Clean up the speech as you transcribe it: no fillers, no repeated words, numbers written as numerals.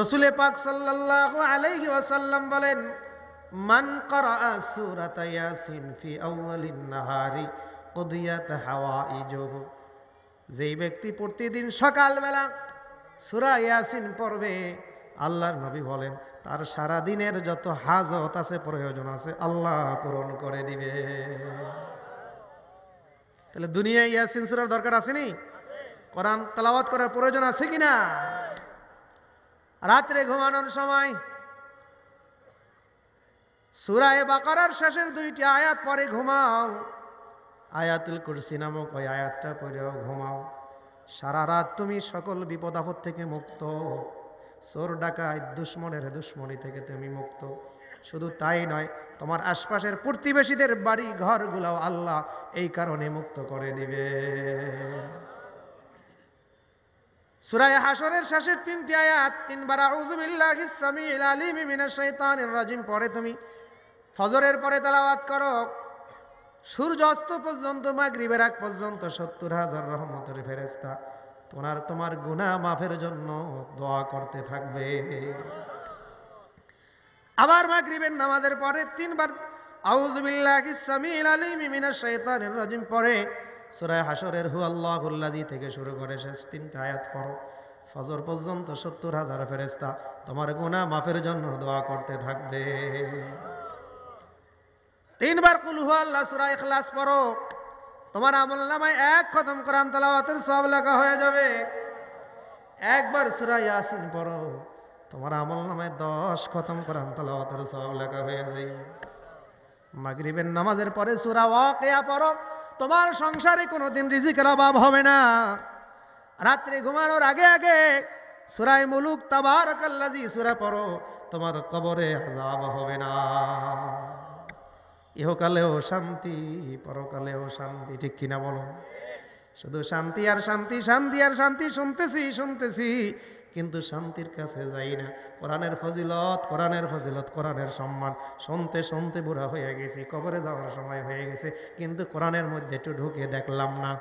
রাসূল পাক সাল্লাল্লাহু আলাইহি ওয়াসাল্লাম বলেন, মান ক্বারাআ সূরাতা ইয়াসিন ফি আউয়ালিন নাহারি কুদিয়াত হাওয়াইজুহু, যেই ব্যক্তি প্রতিদিন সকালবেলা সূরা ইয়াসিন পড়বে, আল্লাহর নবী বলেন তার সারা দিনের যত হাজত আছে, প্রয়োজন আছে, আল্লাহ পূরণ করে দিবে। তাহলে দুনিয়ায় ইয়াসিন সূরার দরকার আসেনি? কোরআন তেলাওয়াত করার প্রয়োজন আছে কিনা? রাত্রে ঘুমানোর সময় সূরা বাকারার শেষের 2টি আয়াত পরে ঘুমাও। আয়াতুল কুরসি নামক ওই আয়াতটা পড়েও ঘুমাও। সারা রাত তুমি সকল বিপদ আপদ থেকে মুক্ত, চোর ডাকাত দুশ্মনের দুশ্মনী থেকে তুমি মুক্ত। শুধু তাই নয়, তোমার আশপাশের প্রতিবেশীদের বাড়ি ঘরগুলোও আল্লাহ এই কারণে মুক্ত করে দিবে। সূরা হাশরের শেষের 3টি আয়াত 3 বার আউযু বিল্লাহিস সামিউল আলিম মিনাশ শাইতানির রাজিম পরে তুমি ফজরের পরে তেলাওয়াত করো। সূর্য অস্ত পর্যন্ত, মাগরিবের আগ পর্যন্ত ৭০,০০০ রহমতের ফেরেশতা তোমার গুনাহ মাফের জন্য দোয়া করতে থাকবে। আবার মাগরিবের নামাজের পরে 3 বার আউযু বিল্লাহিস সামিউল আলিম মিনাশ শাইতানির রাজিম পরে সূরা হাশরের হু আল্লাহুল্লাযী থেকে শুরু করে শেষ 3টা আয়াত পড়ো। ফজর পর্যন্ত ৭০,০০০ ফেরেশতা তোমার গুনাহ মাফের জন্য দোয়া করতে থাকবে। 3 বার কুল হু আল্লাহ সূরা ইখলাস পড়ো, তোমার আমলনামায় 1 খতম কোরআন তেলাওয়াতের সওয়াব লেখা হয়ে যাবে। 1 বার সূরা ইয়াসিন পড়ো, তোমার আমলনামায় 10 খতম কোরআন তেলাওয়াতের সওয়াব লেখা হয়ে যাবে। মাগরিবের নামাজের পরে সূরা ওয়াকিয়া পড়ো, তোমার সংসারে কোনোদিন রিজিকের অভাব হবে না। রাত্রে ঘুমানোর আগে আগে সূরা মুলুক তাবারাকাল্লাযী সূরা পড়ো, তোমার কবরে আযাব হবে না। ইহকালেও শান্তি, পরকালেও শান্তি, ঠিক কিনা বলো? শুধু শান্তি আর শান্তি, শান্তি আর শান্তি শুনতেছি, কিন্তু শান্তির কাছে যাই না। কোরআনের ফজিলত, কোরআনের সম্মান শুনতে বুড়া হয়ে গেছি, কবরে যাওয়ার সময় হয়ে গেছে, কিন্তু কোরআনের মধ্যে একটু ঢুকে দেখলাম না।